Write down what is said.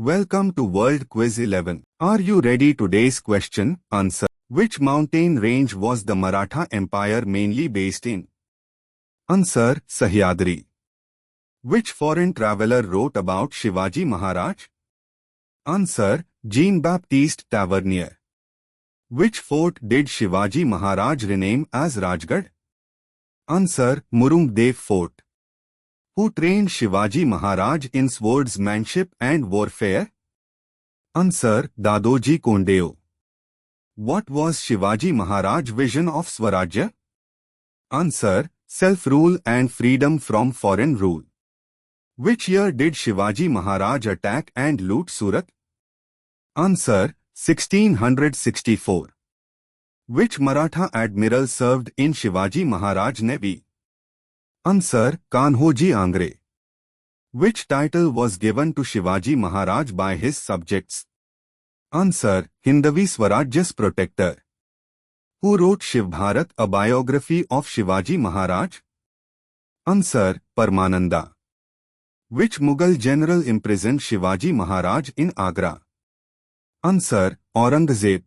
Welcome to World Quiz 11. Are you ready? Today's question, answer. Which mountain range was the Maratha Empire mainly based in? Answer, Sahyadri. Which foreign traveler wrote about Shivaji Maharaj? Answer, Jean-Baptiste Tavernier. Which fort did Shivaji Maharaj rename as Rajgarh? Answer, Murungdev Fort. Who trained Shivaji Maharaj in swordsmanship and warfare? Answer, Dadoji Kondeo. What was Shivaji Maharaj's vision of Swarajya? Answer, self-rule and freedom from foreign rule. Which year did Shivaji Maharaj attack and loot Surat? Answer, 1664. Which Maratha admiral served in Shivaji Maharaj Navy? Answer, Kanhoji Angre. Which title was given to Shivaji Maharaj by his subjects? Answer, Hindavi Swarajya's protector. Who wrote Shiv Bharat, a biography of Shivaji Maharaj? Answer, Paramananda. Which Mughal general imprisoned Shivaji Maharaj in Agra? Answer, Aurangzeb.